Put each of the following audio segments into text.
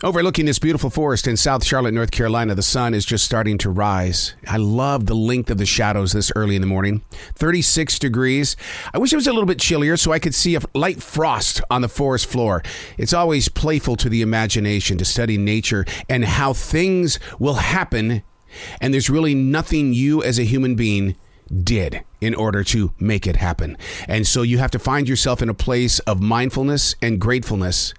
Overlooking this beautiful forest in South Charlotte, North Carolina, the sun is just starting to rise. I love the length of the shadows this early in the morning. 36 degrees. I wish it was a little bit chillier so I could see a light frost on the forest floor. It's always playful to the imagination to study nature and how things will happen, and there's really nothing you as a human being did in order to make it happen. And so you have to find yourself in a place of mindfulness and gratefulness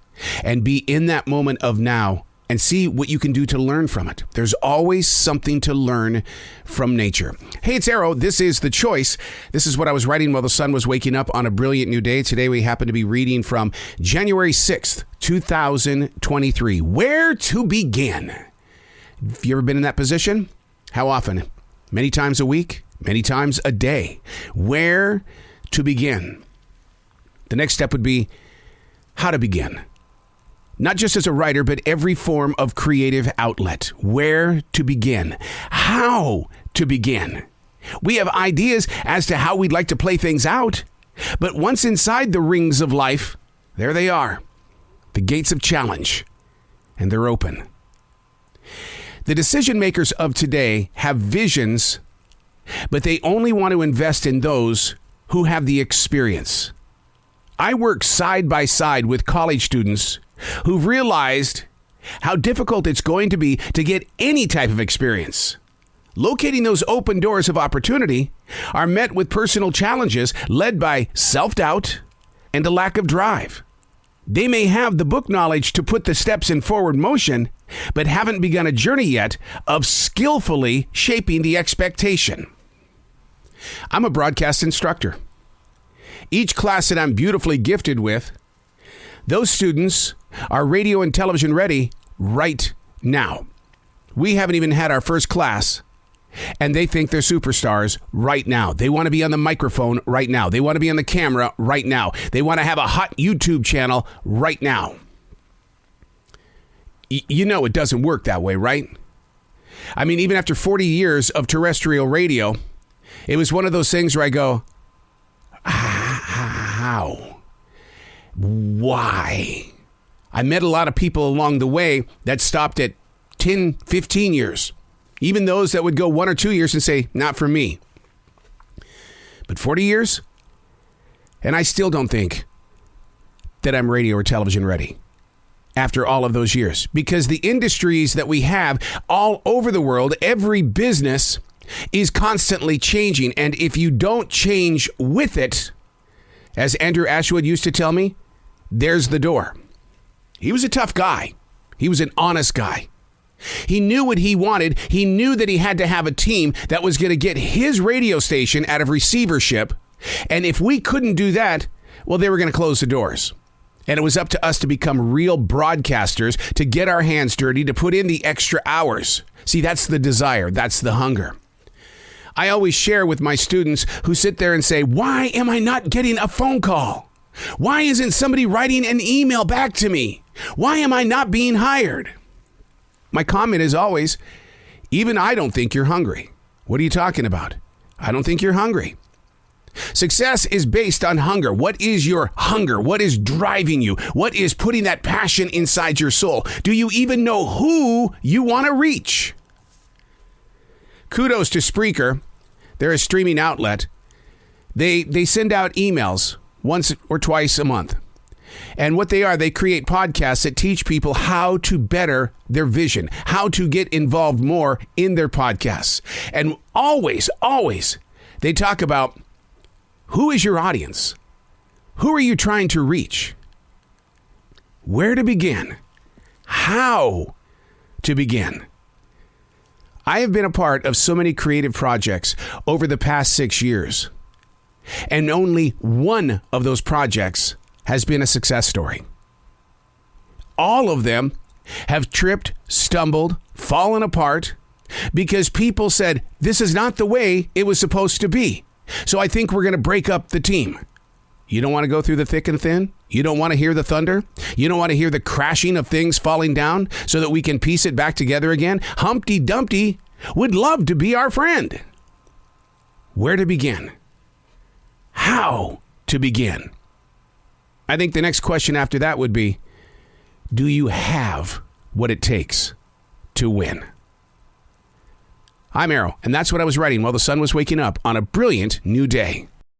and be in that moment of now and see what you can do to learn from it. There's always something to learn from nature. Hey, it's Arrow. This is The Choice. This is what I was writing while the sun was waking up on a brilliant new day. Today we happen to be reading from January 6th, 2023. Where to begin? Have you ever been in that position? How often? Many times a week? Many times a day? Where to begin? The next step would be how to begin. Not just as a writer, but every form of creative outlet. Where to begin? How to begin? We have ideas as to how we'd like to play things out. But once inside the rings of life, there they are. The gates of challenge. And they're open. The decision makers of today have visions, but they only want to invest in those who have the experience. I work side by side with college students who've realized how difficult it's going to be to get any type of experience. Locating those open doors of opportunity are met with personal challenges led by self-doubt and a lack of drive. They may have the book knowledge to put the steps in forward motion, but haven't begun a journey yet of skillfully shaping the expectation. I'm a broadcast instructor. Each class that I'm beautifully gifted with, those students are radio and television ready right now. We haven't even had our first class, and they think they're superstars right now. They want to be on the microphone right now. They want to be on the camera right now. They want to have a hot YouTube channel right now. You know it doesn't work that way, right? I mean, even after 40 years of terrestrial radio, it was one of those things where I go, how? Why? I met a lot of people along the way that stopped at 10, 15 years. Even those that would go 1 or 2 years and say, not for me. But 40 years? And I still don't think that I'm radio or television ready after all of those years. Because the industries that we have all over the world, every business is constantly changing. And if you don't change with it, as Andrew Ashwood used to tell me, there's the door. He was a tough guy. He was an honest guy. He knew what he wanted. He knew that he had to have a team that was going to get his radio station out of receivership. And if we couldn't do that, well, they were going to close the doors. And it was up to us to become real broadcasters, to get our hands dirty, to put in the extra hours. See, that's the desire. That's the hunger. I always share with my students who sit there and say, why am I not getting a phone call? Why isn't somebody writing an email back to me? Why am I not being hired? My comment is always, even I don't think you're hungry. What are you talking about? I don't think you're hungry. Success is based on hunger. What is your hunger? What is driving you? What is putting that passion inside your soul? Do you even know who you want to reach? Kudos to Spreaker. They're a streaming outlet. They send out emails once or twice a month. And what they are, they create podcasts that teach people how to better their vision, how to get involved more in their podcasts. And always, they talk about who is your audience? Who are you trying to reach? Where to begin? How to begin? I have been a part of so many creative projects over the past 6 years, and only one of those projects has been a success story. All of them have tripped, stumbled, fallen apart because people said, this is not the way it was supposed to be. So I think we're going to break up the team. You don't want to go through the thick and thin? You don't want to hear the thunder? You don't want to hear the crashing of things falling down so that we can piece it back together again? Humpty Dumpty would love to be our friend. Where to begin? How to begin? I think the next question after that would be, do you have what it takes to win. I'm Arrow, and that's what I was writing while the sun was waking up on a brilliant new day.